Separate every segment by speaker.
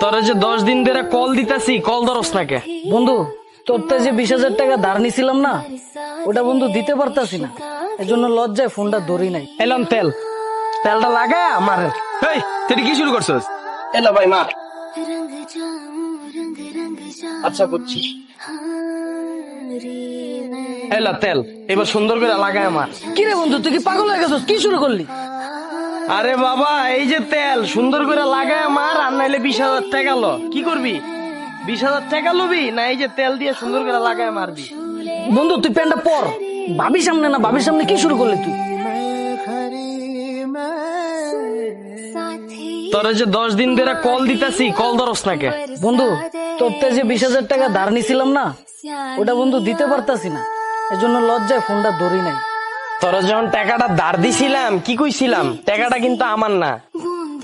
Speaker 1: তোরা যে 10 দিন ধরে কল দিতাছি, কল ধরস না কে?
Speaker 2: বন্ধু, তোর তো যে 20,000 টাকা ধার নিছিলাম না, ওটা বন্ধু দিতে পারতাছি না, এজন্য লজ্জায় ফোনটা ধরি নাই।
Speaker 1: এলাম তেলটা লাগায় মারে।
Speaker 3: এই তুই কি শুরু করছস?
Speaker 1: এলা ভাই মার। আচ্ছা বুঝছি। এলা তেল এবার সুন্দর করে লাগায় মার।
Speaker 2: কি রে বন্ধু, তুই কি পাগল হয়ে গেছিস? কি শুরু করলি?
Speaker 1: আরে বাবা, এই যে তেল সুন্দর করে লাগায় মার, আর নাইলে 20,000 টাকা লো। কি করবি? 20,000 টাকা লবি না এই যে তেল দিয়ে সুন্দর করে লাগায় মারবি?
Speaker 2: বন্ধু তুই প্যান্টটা পর। ভাবির সামনে না, ভাবির সামনে কি শুরু করলি তুই?
Speaker 1: তোরা যে 10 দিন ধরে কল দিতাছি, কল ধরস না কে?
Speaker 2: বন্ধু, তোর তো যে 20,000 টাকা ধার নিছিলাম না, ওটা বন্ধু দিতে পারতাছি না, এজন্য লজ্জায় ফোনটা ধরি নাই।
Speaker 1: তোরা যখন টাকাটা ধার দিছিলাম, কি কইছিলাম? টাকাটা কিন্তু আমার না,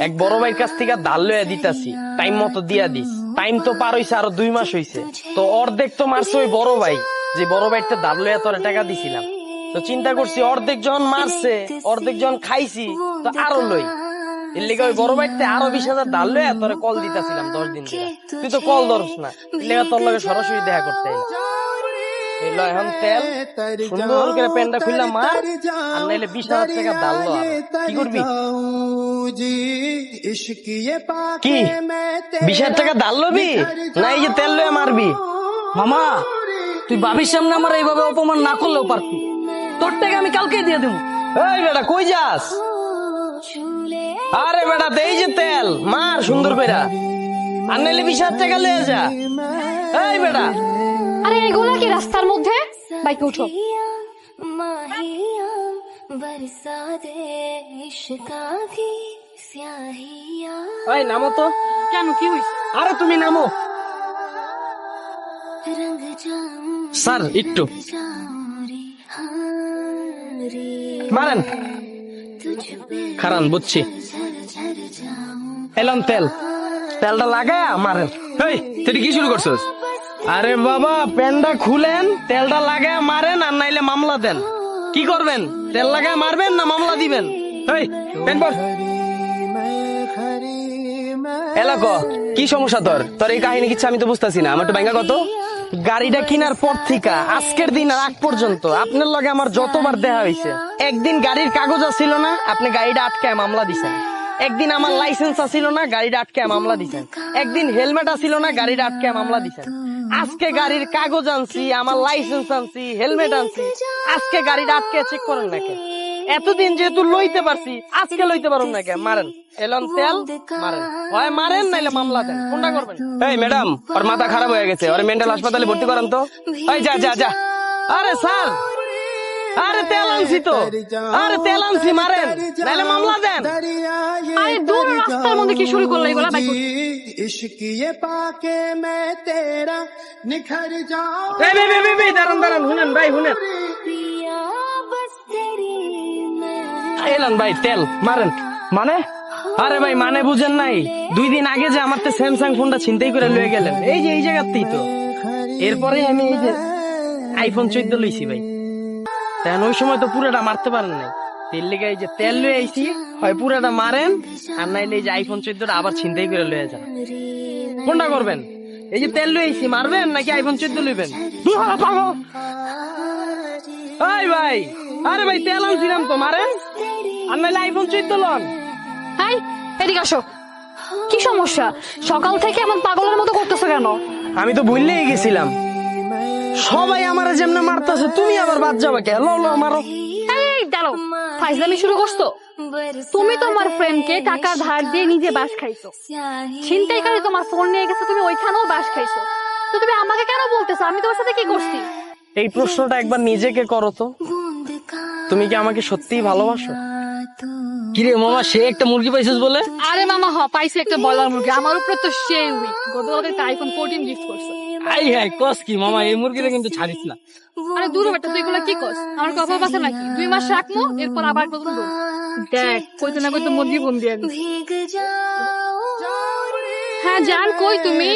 Speaker 1: এক বড় ভাইয়ের কাছ থেকে ধার লইয়া দিতাছি, টাইম মতো দিয়া দিস। টাইম তো পার হইছে, আরো 2 মাস হইছে। তো অর্ধেক তো মারছে ওই বড় ভাই, যে বড় ভাইটা ধার লইয়া তোরা টাকা দিছিলাম। তো চিন্তা করছি অর্ধেক যখন মারছে, অর্ধেক যখন খাইছি, তো আরো লই। এর লেগে ওই বড় ভাইতে আরো 20,000 ধার লইয়া তোরা কল দিতাছিলাম 10 দিন ধরে। তুই তো কল ধরস না, এর লেগে তোর লগে সরাসরি দেখা করতে আইলাম। এই ল এখন তেল, সুন্দর করে প্যান্টটা খুললাম মার, আর নাইলে 20,000 টাকা ধার লো। কি করবি? কি 20,000 টাকা ধার লবি না এই যে তেল লয়ে মারবি?
Speaker 2: মামা, তুই ভাবির সামনে আমার এইভাবে অপমান না করলেও পারতি। তোর টাকা আমি কালকেই দিয়ে দেবো।
Speaker 1: এই বেটা কই যাস? আরে বেটা এই যে তেল মার সুন্দর কইরা, আর নাইলে 20,000 টাকা লয়ে যা। এই বেটা,
Speaker 4: আরে এগুলা কি রাস্তার মধ্যে? বাইকে উঠো।
Speaker 1: ওই নামো তো।
Speaker 4: কেন, কি হয়েছে?
Speaker 1: আরে তুমি নামো। স্যার একটু মারেন, খারান বুঝছি। এলাম তেলটা লাগায় মারেন।
Speaker 3: এই তুই কি শুরু করছস?
Speaker 1: আরে বাবা, প্যান্টটা খুলেন, তেলটা লাগায় মারেন, আর নাইলে মামলা দেন। কি করবেন? তেল লাগায় মারবেন না মামলা দিবেন?
Speaker 3: এই প্যান্ট পর।
Speaker 1: এলাকো
Speaker 3: কি সমস্যা তোর? তোর এই কাহিনী কিছু আমি তো বুঝতেছি না। আমার তো ব্যাংকা কত?
Speaker 1: গাড়িটা কেনার পর থেকে আজকের দিন আর আগ পর্যন্ত আপনার লগে আমার যতবার দেখা হয়েছে, একদিন গাড়ির কাগজ ছিল না, আপনি গাড়িটা আটকায় মামলা দিছেন। একদিন আমার লাইসেন্স আছিল না, গাড়িটা আটকায় মামলা দিছেন। একদিন হেলমেট আছিল না, গাড়িটা আটকায় মামলা দিছেন। আজকে গাড়ির কাগজ আনছি, আমার লাইসেন্স আনছি, হেলমেট আনছি, আজকে গাড়িটা আটকে চেক করেন নাকি? এতদিন যেহেতু লইতে পারছি, আজকে লইতে পারুন নাকি? মারেন, এলন তেল মারেন, হয় মারেন নাইলে মামলা দেন, কোনটা করবেন?
Speaker 3: এই ম্যাডাম, ওর মাথা খারাপ হয়ে গেছে, ওর মেন্টাল হাসপাতালে ভর্তি করান তো। এই যা যা যা।
Speaker 1: আরে স্যার, আরে তেল আনছি তো, আরে তেল আনছি, মারেন নাইলে মামলা দেন।
Speaker 4: আরে দূর, রাস্তার মধ্যে কি শুরু করলো এগুলা? বাইকে উঠো।
Speaker 1: দাঁড়ান শুনেন ভাই, শুনেন। এলান ভাই তেল মারেন। মানে? আরে ভাই মানে বুঝেন নাই, 2 দিন আগে যে আমার স্যামসাং ফোনটা ছিনতাই করে লয়ে গেলেন, এই যে এই জায়গাতেই তো। এরপরে আমি এই যে আইফোন 14 লইছি ভাই। তেন ওই সময় তো পুরোটা মারতে পারেন নাই, তেল লেগে এই যে তেল লয়ে আইছি, হয় পুরোটা মারেন, আর নাইলে এই যে আইফোন 14টা আবার ছিনতাই করে লয়ে যান। কোনটা করবেন? এই যে তেল লয়ে আইছি মারবেন নাকি আইফোন 14 লইবেন? এই ভাই, আরে ভাই তেল আনছিলাম তো, মারেন আর নাইলে আইফোন 14 লন।
Speaker 4: হাই, এদিকে আসো। কি সমস্যা? সকাল থেকে আমার পাগলের মতো করতেছো কেন?
Speaker 1: আমি তো ভুললেই গেছিলাম, সবাই আমার যেমনে মারতেছে, তুমি আবার বাদ যাবে কে? লো লো মারো।
Speaker 4: এই দাঁড়াও, ফাইজলামি শুরু করছো? তুমি তোমার ফ্রেন্ডকে টাকা ধার দিয়ে নিজে বাস খাইছো, ছিনতাইকারী তোমার ফোন নিয়ে গেছে, তুমি ওইখানেও বাস খাইছো, তো তুমি আমাকে কেন বলতেছো আমি তোমার সাথে কি করছি?
Speaker 1: এই প্রশ্নটা একবার নিজেকে করো তো, তুমি কি আমাকে সত্যিই ভালোবাসো?
Speaker 2: কিরে মামা, সে একটা মুরগি পাইছিস বলে?
Speaker 4: আরে মামা, পাইছি একটা ব্রয়লার মুরগি, আমার উপরে তো সেই উইক। গতকালকে একটা আইফোন 14 গিফট করছে।
Speaker 2: আই হাই, কস কি মামা, এই মুরগিটা কিন্তু ছাড়িস না।
Speaker 4: আরে দূর বেটা, তুই এগুলা কি করছ? আমার কথা আছে নাকি? 2 মাস রাখবো, এরপর আবার নতুন দৌড়। দেখ, কইতে না কইতে মুরগি ফোন দিয়ে দিস। হ্যাঁ জান, কই তুমি?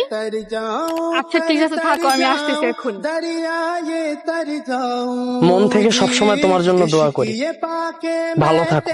Speaker 4: আচ্ছা ঠিক আছে, থাকো, আমি আসতেছি এখন।
Speaker 1: মন থেকে সবসময় তোমার জন্য দোয়া করি, ভালো থাকো।